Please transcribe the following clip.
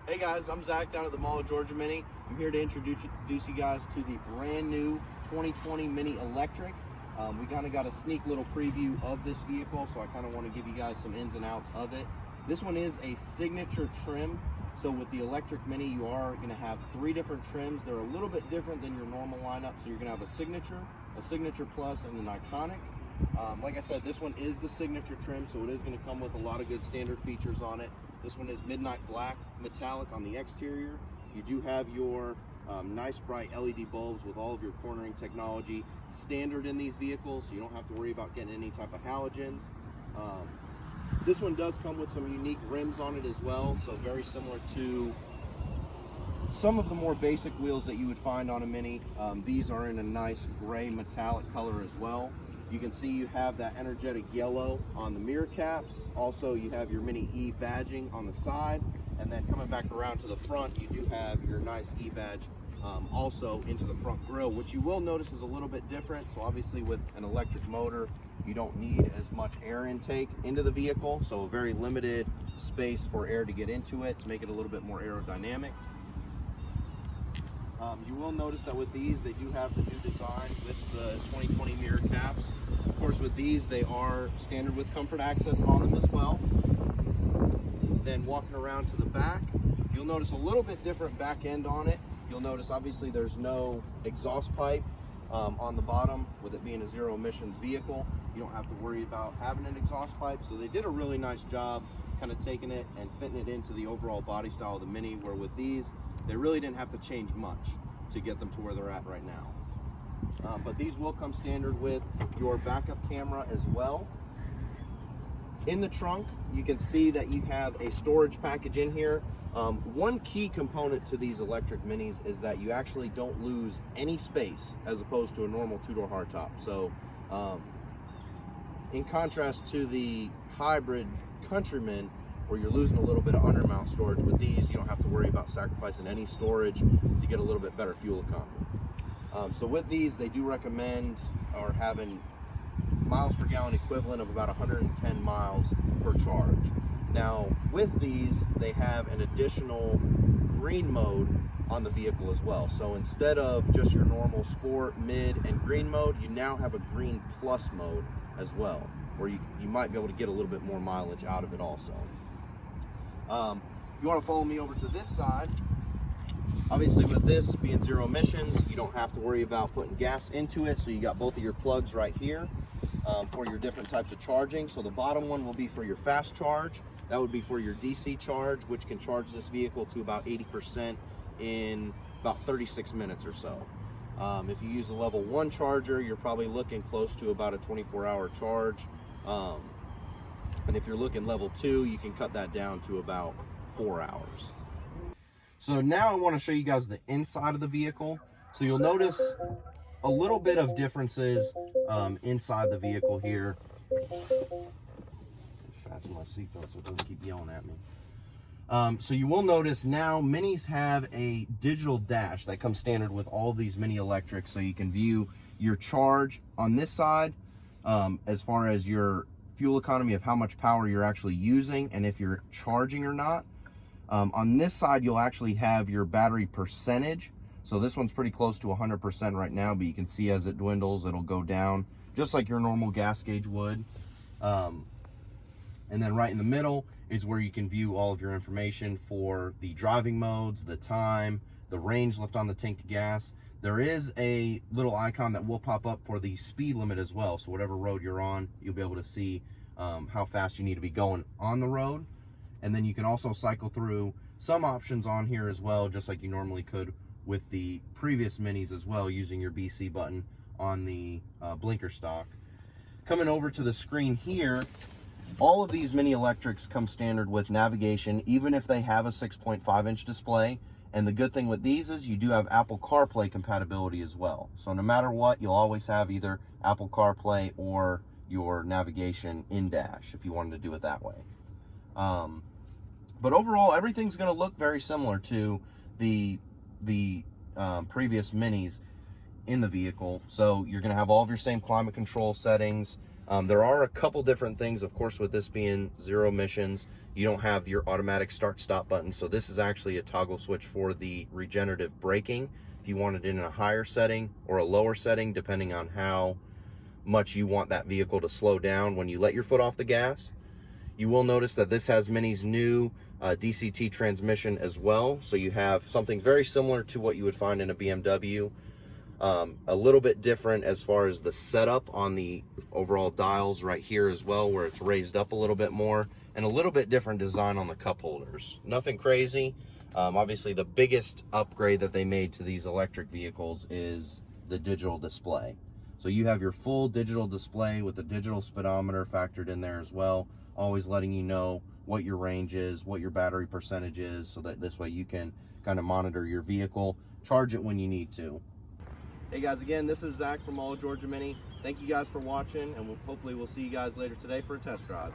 Hey guys, I'm Zach down at the Mall of Georgia Mini. I'm here to introduce you guys to the brand new 2020 Mini Electric. We kind of got a sneak little preview of this vehicle, so I kind of want to give you guys some ins and outs of it. This one is a signature trim. So with the Electric Mini, you are going to have 3 different trims. They're a little bit different than your normal lineup. So you're going to have a Signature Plus, and an Iconic. Like I said, this one is the signature trim, so it is going to come with a lot of good standard features on it. This one is midnight black metallic on the exterior. You do have your nice bright LED bulbs with all of your cornering technology standard in these vehicles, so you don't have to worry about getting any type of halogens. This one does come with some unique rims on it as well, so very similar to some of the more basic wheels that you would find on a Mini. These are in a nice gray metallic color as well. You can see you have that energetic yellow on the mirror caps. Also, you have your Mini E badging on the side. And then coming back around to the front, you do have your nice E badge also into the front grille, which you will notice is a little bit different. So obviously with an electric motor, you don't need as much air intake into the vehicle. So a very limited space for air to get into it to make it a little bit more aerodynamic. You will notice that with these, they do have the new design with the 2020 mirror caps. Of course, with these, they are standard with comfort access on them as well. Then walking around to the back, you'll notice a little bit different back end on it. You'll notice obviously there's no exhaust pipe on the bottom. With it being a zero emissions vehicle, you don't have to worry about having an exhaust pipe. So they did a really nice job kind of taking it and fitting it into the overall body style of the Mini, where with these, they really didn't have to change much to get them to where they're at right now. But these will come standard with your backup camera as well. In the trunk, you can see that you have a storage package in here. One key component to these electric Minis is that you actually don't lose any space as opposed to a normal 2-door hardtop. So in contrast to the hybrid Countryman, where you're losing a little bit of undermount storage, with these you don't have to worry about sacrificing any storage to get a little bit better fuel economy. So with these, they do recommend or having miles per gallon equivalent of about 110 miles per charge. Now with these, they have an additional green mode on the vehicle as well. So instead of just your normal sport, mid, and green mode, you now have a green plus mode as well, where you might be able to get a little bit more mileage out of it also. If you want to follow me over to this side, obviously with this being zero emissions, you don't have to worry about putting gas into it. So you got both of your plugs right here for your different types of charging. So the bottom one will be for your fast charge. That would be for your DC charge, which can charge this vehicle to about 80% in about 36 minutes or so. If you use a level 1 charger, you're probably looking close to about a 24-hour charge. And if you're looking level 2, you can cut that down to about 4 hours. So now I want to show you guys the inside of the vehicle. So you'll notice a little bit of differences inside the vehicle here. Fasten my seatbelt so it doesn't keep yelling at me. So you will notice now Minis have a digital dash that comes standard with all of these Mini Electrics, so you can view your charge on this side as far as your fuel economy of how much power you're actually using and if you're charging or not. On this side, you'll actually have your battery percentage. So this one's pretty close to 100% right now, but you can see as it dwindles, it'll go down just like your normal gas gauge would. And then right in the middle is where you can view all of your information for the driving modes, the time, the range left on the tank of gas. There is a little icon that will pop up for the speed limit as well. So whatever road you're on, you'll be able to see how fast you need to be going on the road. And then you can also cycle through some options on here as well, just like you normally could with the previous Minis as well, using your BC button on the blinker stock. Coming over to the screen here, all of these Mini Electrics come standard with navigation, even if they have a 6.5-inch display. And the good thing with these is you do have Apple CarPlay compatibility as well. So no matter what, you'll always have either Apple CarPlay or your navigation in dash if you wanted to do it that way. But overall, everything's going to look very similar to the previous Minis in the vehicle. So you're going to have all of your same climate control settings. There are a couple different things, of course, with this being zero emissions. You don't have your automatic start-stop button, so this is actually a toggle switch for the regenerative braking. If you want it in a higher setting or a lower setting, depending on how much you want that vehicle to slow down when you let your foot off the gas. You will notice that this has Mini's new DCT transmission as well, so you have something very similar to what you would find in a BMW. A little bit different as far as the setup on the overall dials right here as well, where it's raised up a little bit more, and a little bit different design on the cup holders. Nothing crazy. Obviously the biggest upgrade that they made to these electric vehicles is the digital display. So you have your full digital display with the digital speedometer factored in there as well, always letting you know what your range is, what your battery percentage is, so that this way you can kind of monitor your vehicle, charge it when you need to. Hey guys, again, this is Zach from All Georgia Mini. Thank you guys for watching, and hopefully we'll see you guys later today for a test drive.